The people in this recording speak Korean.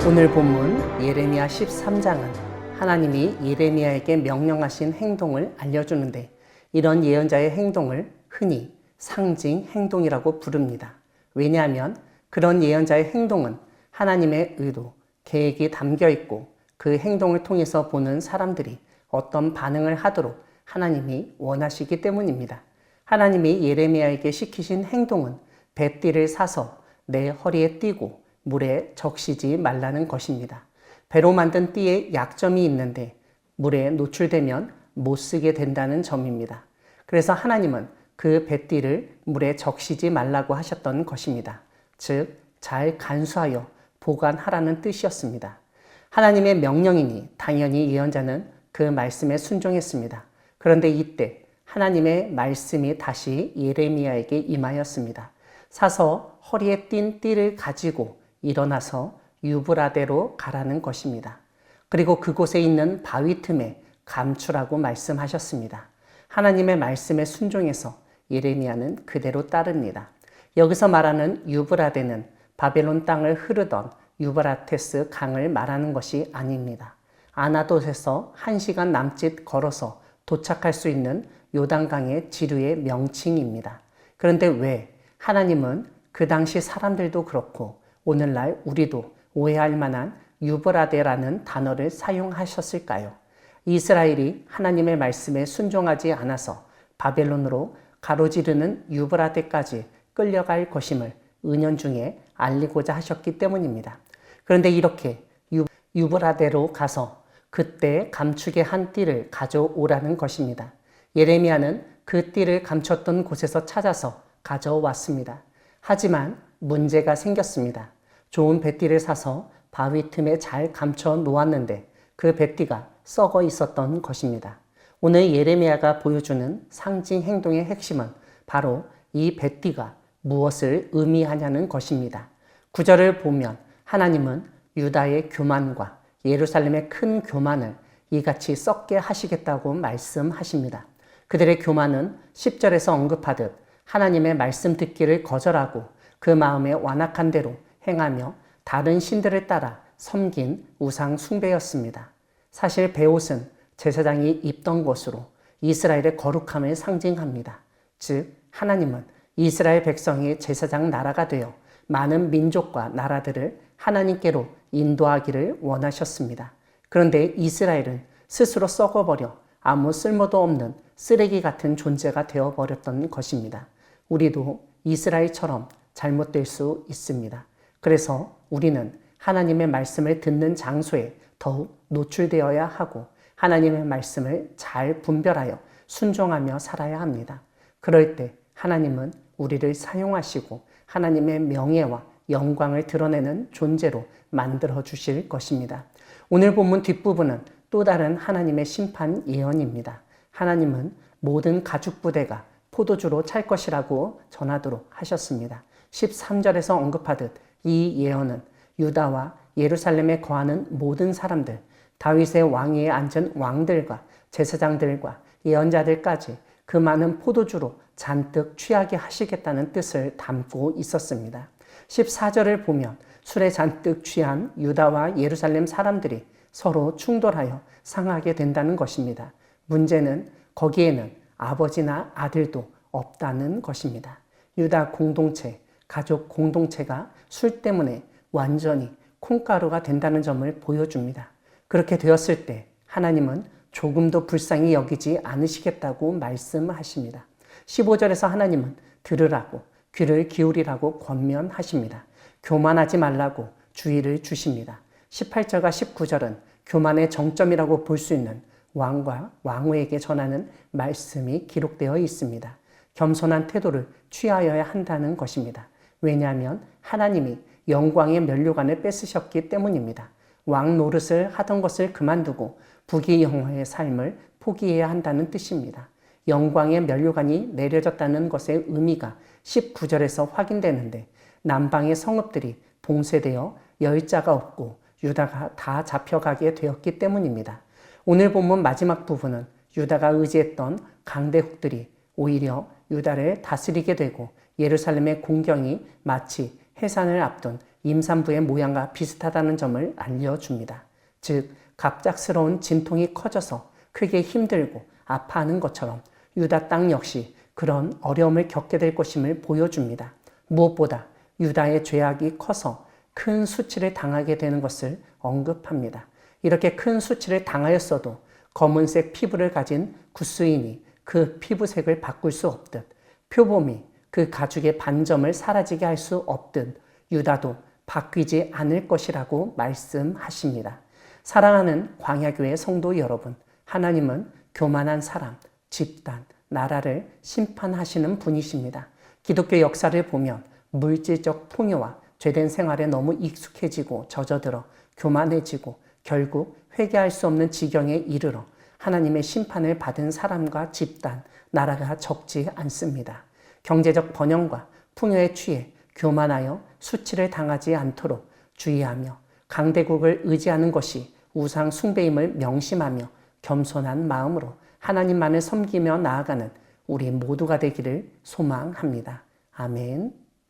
오늘 본문 예레미야 13장은 하나님이 예레미야에게 명령하신 행동을 알려주는데, 이런 예언자의 행동을 흔히 상징 행동이라고 부릅니다. 왜냐하면 그런 예언자의 행동은 하나님의 의도, 계획이 담겨 있고, 그 행동을 통해서 보는 사람들이 어떤 반응을 하도록 하나님이 원하시기 때문입니다. 하나님이 예레미야에게 시키신 행동은 배띠를 사서 내 허리에 띠고 물에 적시지 말라는 것입니다. 배로 만든 띠에 약점이 있는데 물에 노출되면 못 쓰게 된다는 점입니다. 그래서 하나님은 그 배띠를 물에 적시지 말라고 하셨던 것입니다. 즉, 잘 간수하여 보관하라는 뜻이었습니다. 하나님의 명령이니 당연히 예언자는 그 말씀에 순종했습니다. 그런데 이때 하나님의 말씀이 다시 예레미야에게 임하였습니다. 사서 허리에 띈 띠를 가지고 일어나서 유브라데로 가라는 것입니다. 그리고 그곳에 있는 바위 틈에 감추라고 말씀하셨습니다. 하나님의 말씀에 순종해서 예레미야는 그대로 따릅니다. 여기서 말하는 유브라데는 바벨론 땅을 흐르던 유브라테스 강을 말하는 것이 아닙니다. 아나돗에서 1시간 남짓 걸어서 도착할 수 있는 요단강의 지류의 명칭입니다. 그런데 왜 하나님은 그 당시 사람들도 그렇고 오늘날 우리도 오해할 만한 유브라데라는 단어를 사용하셨을까요? 이스라엘이 하나님의 말씀에 순종하지 않아서 바벨론으로 가로지르는 유브라데까지 끌려갈 것임을 은연중에 알리고자 하셨기 때문입니다. 그런데 이렇게 유브라데로 가서 그때 감추게 한 띠를 가져오라는 것입니다. 예레미야는 그 띠를 감췄던 곳에서 찾아서 가져왔습니다. 하지만 문제가 생겼습니다. 좋은 배띠를 사서 바위 틈에 잘 감춰 놓았는데 그 배띠가 썩어 있었던 것입니다. 오늘 예레미야가 보여주는 상징 행동의 핵심은 바로 이 배띠가 무엇을 의미하냐는 것입니다. 9절을 보면 하나님은 유다의 교만과 예루살렘의 큰 교만을 이같이 썩게 하시겠다고 말씀하십니다. 그들의 교만은 10절에서 언급하듯 하나님의 말씀 듣기를 거절하고 그 마음에 완악한 대로 행하며 다른 신들을 따라 섬긴 우상 숭배였습니다. 사실 베옷은 제사장이 입던 것으로 이스라엘의 거룩함을 상징합니다. 즉, 하나님은 이스라엘 백성이 제사장 나라가 되어 많은 민족과 나라들을 하나님께로 인도하기를 원하셨습니다. 그런데 이스라엘은 스스로 썩어버려 아무 쓸모도 없는 쓰레기 같은 존재가 되어버렸던 것입니다. 우리도 이스라엘처럼 잘못될 수 있습니다. 그래서 우리는 하나님의 말씀을 듣는 장소에 더욱 노출되어야 하고 하나님의 말씀을 잘 분별하여 순종하며 살아야 합니다. 그럴 때 하나님은 우리를 사용하시고 하나님의 명예와 영광을 드러내는 존재로 만들어 주실 것입니다. 오늘 본문 뒷부분은 또 다른 하나님의 심판 예언입니다. 하나님은 모든 가축 부대가 포도주로 찰 것이라고 전하도록 하셨습니다. 13절에서 언급하듯 이 예언은 유다와 예루살렘에 거하는 모든 사람들, 다윗의 왕위에 앉은 왕들과 제사장들과 예언자들까지 그 많은 포도주로 잔뜩 취하게 하시겠다는 뜻을 담고 있었습니다. 14절을 보면 술에 잔뜩 취한 유다와 예루살렘 사람들이 서로 충돌하여 상하게 된다는 것입니다. 문제는 거기에는 아버지나 아들도 없다는 것입니다. 유다 공동체, 가족 공동체가 술 때문에 완전히 콩가루가 된다는 점을 보여줍니다. 그렇게 되었을 때 하나님은 조금도 불쌍히 여기지 않으시겠다고 말씀하십니다. 15절에서 하나님은 들으라고, 귀를 기울이라고 권면하십니다. 교만하지 말라고 주의를 주십니다. 18절과 19절은 교만의 정점이라고 볼 수 있는 왕과 왕후에게 전하는 말씀이 기록되어 있습니다. 겸손한 태도를 취하여야 한다는 것입니다. 왜냐하면 하나님이 영광의 면류관을 뺏으셨기 때문입니다. 왕 노릇을 하던 것을 그만두고 부귀영화의 삶을 포기해야 한다는 뜻입니다. 영광의 면류관이 내려졌다는 것의 의미가 19절에서 확인되는데 남방의 성읍들이 봉쇄되어 여의자가 없고 유다가 다 잡혀가게 되었기 때문입니다. 오늘 본문 마지막 부분은 유다가 의지했던 강대국들이 오히려 유다를 다스리게 되고 예루살렘의 공경이 마치 해산을 앞둔 임산부의 모양과 비슷하다는 점을 알려줍니다. 즉, 갑작스러운 진통이 커져서 크게 힘들고 아파하는 것처럼 유다 땅 역시 그런 어려움을 겪게 될 것임을 보여줍니다. 무엇보다 유다의 죄악이 커서 큰 수치를 당하게 되는 것을 언급합니다. 이렇게 큰 수치를 당하였어도 검은색 피부를 가진 구스인이 그 피부색을 바꿀 수 없듯, 표범이 그 가죽의 반점을 사라지게 할 수 없듯 유다도 바뀌지 않을 것이라고 말씀하십니다. 사랑하는 광야교회 성도 여러분, 하나님은 교만한 사람, 집단, 나라를 심판하시는 분이십니다. 기독교 역사를 보면 물질적 풍요와 죄된 생활에 너무 익숙해지고 젖어들어 교만해지고 결국 회개할 수 없는 지경에 이르러 하나님의 심판을 받은 사람과 집단, 나라가 적지 않습니다. 경제적 번영과 풍요에 취해 교만하여 수치를 당하지 않도록 주의하며 강대국을 의지하는 것이 우상 숭배임을 명심하며 겸손한 마음으로 하나님만을 섬기며 나아가는 우리 모두가 되기를 소망합니다. 아멘.